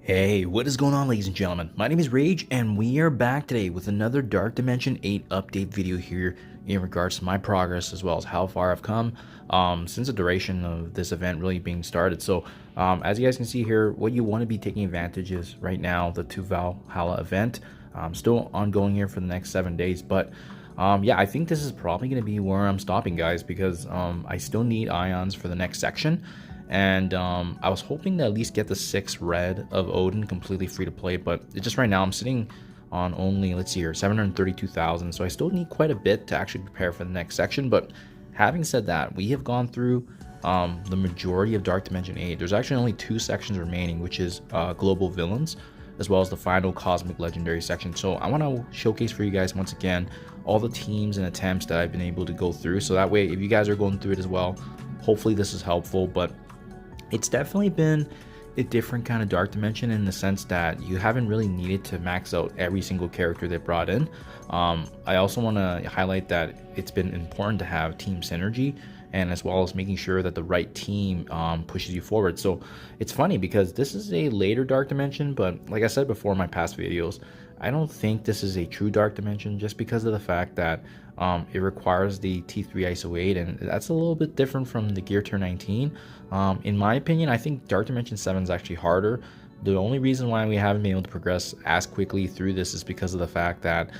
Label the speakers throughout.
Speaker 1: Hey, what is going on, ladies and gentlemen? My name is Rage, and we are back today with another Dark Dimension 8 update video here in regards to my progress as well as how far I've come since the duration of this event really being started. So, as you guys can see here, what you want to be taking advantage is right now the 2 Valhalla event. Still ongoing here for the next 7 days, but yeah, I think this is probably going to be where I'm stopping, guys, because I still need ions for the next section. And I was hoping to at least get the 6 red of Odin completely free to play, but it's just right now I'm sitting on only, let's see here, 732,000, so I still need quite a bit to actually prepare for the next section. But having said that, we have gone through the majority of Dark Dimension 8. There's actually only 2 sections remaining, which is Global Villains, as well as the final Cosmic Legendary section. So I want to showcase for you guys once again all the teams and attempts that I've been able to go through, so that way if you guys are going through it as well, hopefully this is helpful. But it's definitely been a different kind of Dark Dimension in the sense that you haven't really needed to max out every single character they brought in. I also want to highlight that it's been important to have team synergy, and as well as making sure that the right team pushes you forward. So it's funny because this is a later Dark Dimension, but like I said before in my past videos, I don't think this is a true Dark Dimension just because of the fact that it requires the T3 ISO 8, and that's a little bit different from the Gear Tier 19. In my opinion, I think Dark Dimension 7 is actually harder. The only reason why we haven't been able to progress as quickly through this is because of the fact that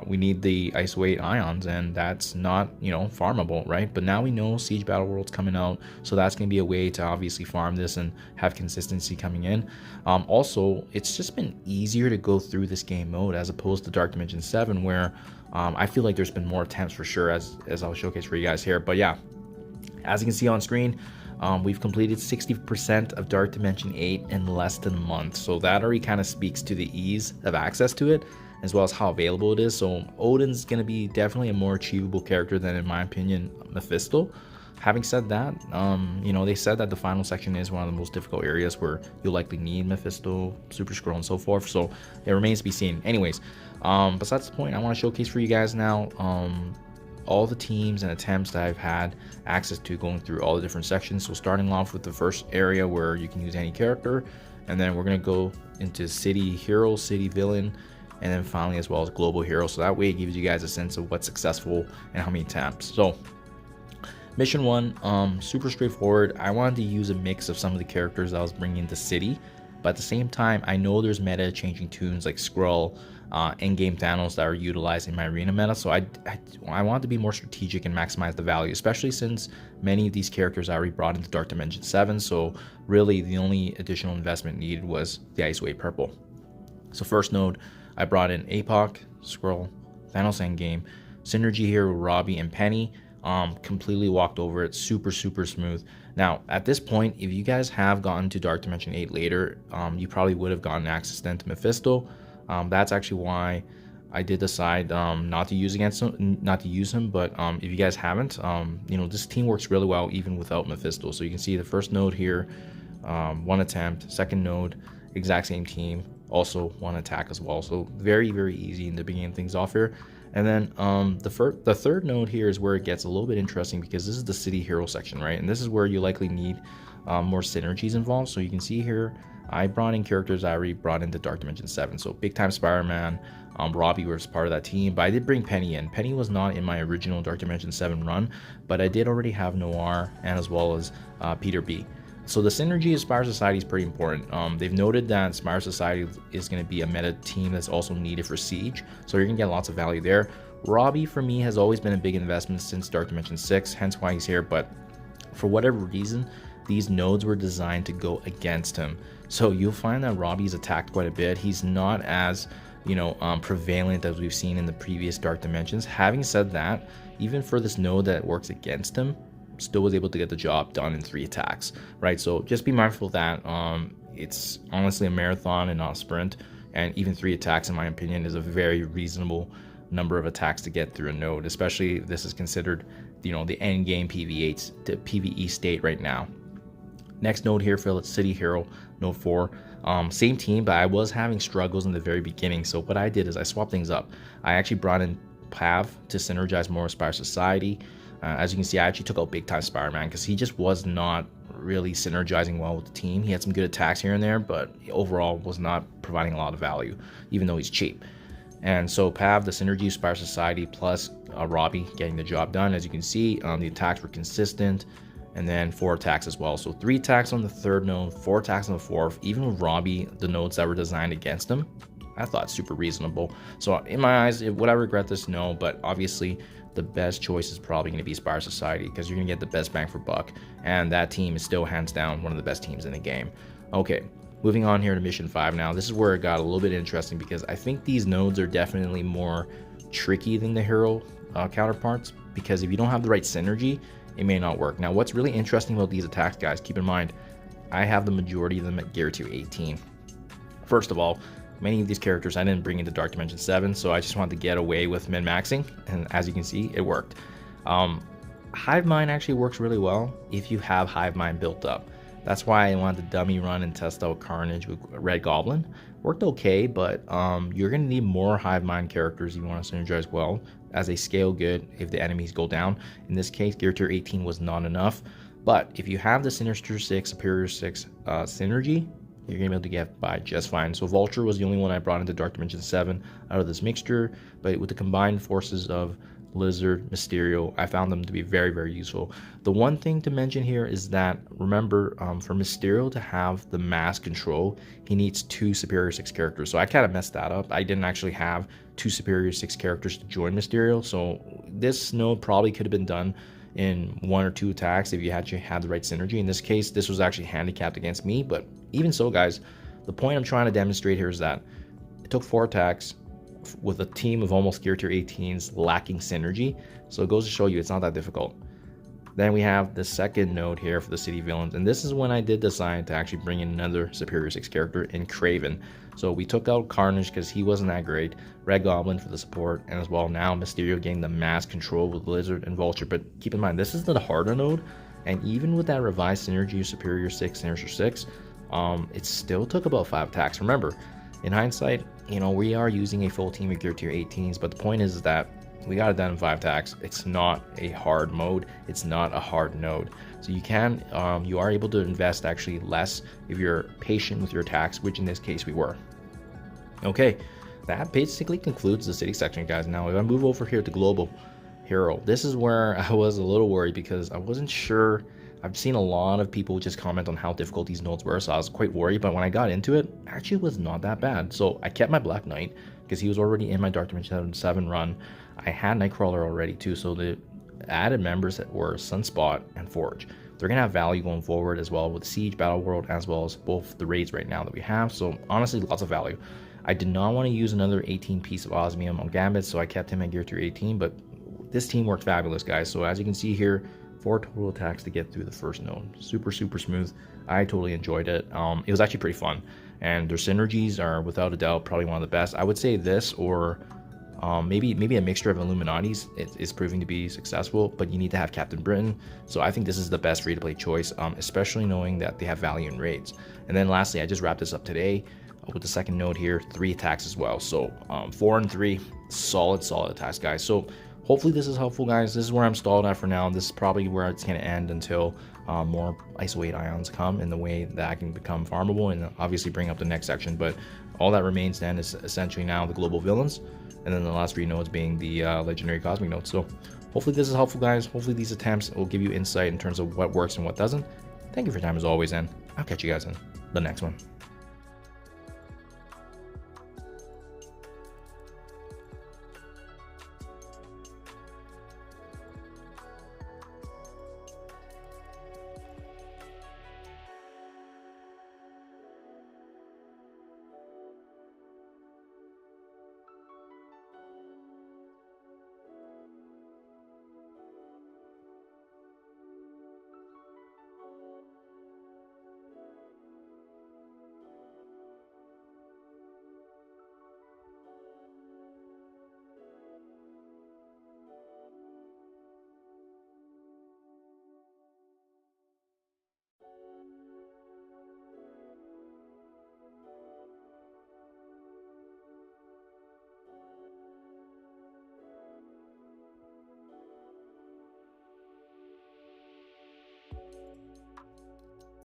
Speaker 1: we need the ISO 8 ions, and that's not, farmable, right? But now we know Siege Battle World's coming out, so that's going to be a way to obviously farm this and have consistency coming in. Also, it's just been easier to go through this game mode as opposed to Dark Dimension 7, where I feel like there's been more attempts for sure, as I'll showcase for you guys here. But yeah, as you can see on screen, we've completed 60% of Dark Dimension 8 in less than a month, so that already kind of speaks to the ease of access to it, as well as how available it is. So Odin's going to be definitely a more achievable character than, in my opinion, Mephisto. Having said that, they said that the final section is one of the most difficult areas where you'll likely need Mephisto, Super Scroll, and so forth, so it remains to be seen. Anyways, besides the point, I want to showcase for you guys now all the teams and attempts that I've had access to going through all the different sections. So starting off with the first area where you can use any character, and then we're going to go into City Hero, City Villain, and then finally as well as Global Hero. So that way it gives you guys a sense of what's successful and how many attempts. So mission 1, super straightforward. I wanted to use a mix of some of the characters I was bringing into City, but at the same time I know there's meta changing tunes like Skrull, in-game Thanos that are utilized in my arena meta, so I want to be more strategic and maximize the value, especially since many of these characters I already brought into Dark Dimension 7, so really the only additional investment needed was the ISO 8 purple. So first node, I brought in APOC, Skrull, Thanos Endgame, Synergy Hero, Robbie, and Penny. Completely walked over it, super smooth. Now at this point, if you guys have gotten to Dark Dimension 8 later, you probably would have gotten access then to Mephisto. That's actually why I did decide not to use him. But if you guys haven't, this team works really well even without Mephisto. So you can see the first node here, 1 attempt, second node, exact same team, also 1 attack as well. So very easy in the beginning things off here. And then the third node here is where it gets a little bit interesting, because this is the City Hero section, right? And this is where you likely need more synergies involved. So you can see here, I brought in characters I already brought into Dark Dimension 7. So big time Spider-Man, Robbie was part of that team, but I did bring Penny in. Penny was not in my original Dark Dimension 7 run, but I did already have Noir and as well as Peter B. So the synergy of Spire Society is pretty important. They've noted that Spire Society is going to be a meta team that's also needed for Siege, so you're going to get lots of value there. Robbie, for me, has always been a big investment since Dark Dimension 6, hence why he's here, but for whatever reason, these nodes were designed to go against him. So you'll find that Robbie's attacked quite a bit. He's not as, prevalent as we've seen in the previous Dark Dimensions. Having said that, even for this node that works against him, still was able to get the job done in 3 attacks, right? So just be mindful of that. It's honestly a marathon and not a sprint, and even 3 attacks, in my opinion, is a very reasonable number of attacks to get through a node, especially if this is considered, the end game PvE state right now. Next node here for City Hero, node 4. Same team, but I was having struggles in the very beginning, so what I did is I swapped things up. I actually brought in Pav to synergize more with Spire Society. As you can see, I actually took out big time Spider-Man because he just was not really synergizing well with the team. He had some good attacks here and there, but overall was not providing a lot of value, even though he's cheap. And so Pav, the synergy, Spire Society, plus Robbie getting the job done. As you can see, the attacks were consistent, and then 4 attacks as well. So 3 attacks on the 3rd node, 4 attacks on the 4th. Even with Robbie, the nodes that were designed against him, I thought super reasonable. So in my eyes, would I regret this? No, but obviously the best choice is probably going to be Spire Society, because you're going to get the best bang for buck, and that team is still hands down one of the best teams in the game. Okay, moving on here to mission 5 now. This is where it got a little bit interesting, because I think these nodes are definitely more tricky than the hero counterparts, because if you don't have the right synergy, it may not work. Now, what's really interesting about these attacks, guys, keep in mind, I have the majority of them at gear tier 18. First of all, many of these characters I didn't bring into Dark Dimension 7, so I just wanted to get away with min-maxing, and as you can see, it worked. Hive Mind actually works really well if you have Hive Mind built up. That's why I wanted to dummy run and test out Carnage with Red Goblin. Worked okay, but you're going to need more Hive Mind characters if you want to synergize well, as they scale good if the enemies go down. In this case, gear tier 18 was not enough, but if you have the Sinister 6, Superior 6 synergy, you're going to be able to get by just fine. So Vulture was the only one I brought into Dark Dimension 7 out of this mixture, but with the combined forces of Lizard, Mysterio, I found them to be very, very useful. The one thing to mention here is that, remember, for Mysterio to have the mass control, he needs 2 Superior 6 characters. So I kind of messed that up. I didn't actually have 2 Superior 6 characters to join Mysterio, so this node probably could have been done in 1 or 2 attacks if you actually had the right synergy. In this case, this was actually handicapped against me, but even so, guys, the point I'm trying to demonstrate here is that it took 4 attacks with a team of almost gear tier 18s lacking synergy, so it goes to show you it's not that difficult. Then we have the second node here for the city villains, and this is when I did decide to actually bring in another Superior 6 character in Kraven. So we took out Carnage because he wasn't that great, Red Goblin for the support, and as well now Mysterio getting the mass control with Lizard and Vulture. But keep in mind, this is the harder node, and even with that revised synergy of Superior 6, Sinister 6, it still took about 5 attacks. Remember, in hindsight, you know, we are using a full team of gear tier 18s, but the point is that we got it done in 5 attacks. It's not a hard mode. It's not a hard node. So you can, you are able to invest actually less if you're patient with your attacks, which in this case we were. Okay, that basically concludes the city section, guys. Now, if I move over here to Global Hero, this is where I was a little worried because I wasn't sure. I've seen a lot of people just comment on how difficult these nodes were, so I was quite worried, but when I got into it, actually it was not that bad. So I kept my Black Knight because he was already in my Dark Dimension 7 run. I had Nightcrawler already too, so the added members that were Sunspot and Forge, they're going to have value going forward, as well with Siege, Battle World, as well as both the raids right now that we have. So honestly, lots of value. I did not want to use another 18 piece of Osmium on Gambit, so I kept him at gear tier 18, but this team worked fabulous, guys. So as you can see here, 4 total attacks to get through the first node. Super, super smooth. I totally enjoyed it. It was actually pretty fun, and their synergies are without a doubt probably one of the best. I would say this, or maybe a mixture of Illuminati's is proving to be successful, but you need to have Captain Britain. So I think this is the best free-to-play choice, especially knowing that they have value in raids. And then lastly, I just wrapped this up today with the second node here, 3 attacks as well. So 4 and 3, solid attacks, guys. So hopefully this is helpful, guys. This is where I'm stalled at for now. This is probably where it's going to end until more ISO 8 ions come in the way that I can become farmable and obviously bring up the next section. But all that remains then is essentially now the global villains, and then the last 3 nodes being the legendary cosmic nodes. So hopefully this is helpful, guys. Hopefully these attempts will give you insight in terms of what works and what doesn't. Thank you for your time as always, and I'll catch you guys in the next one.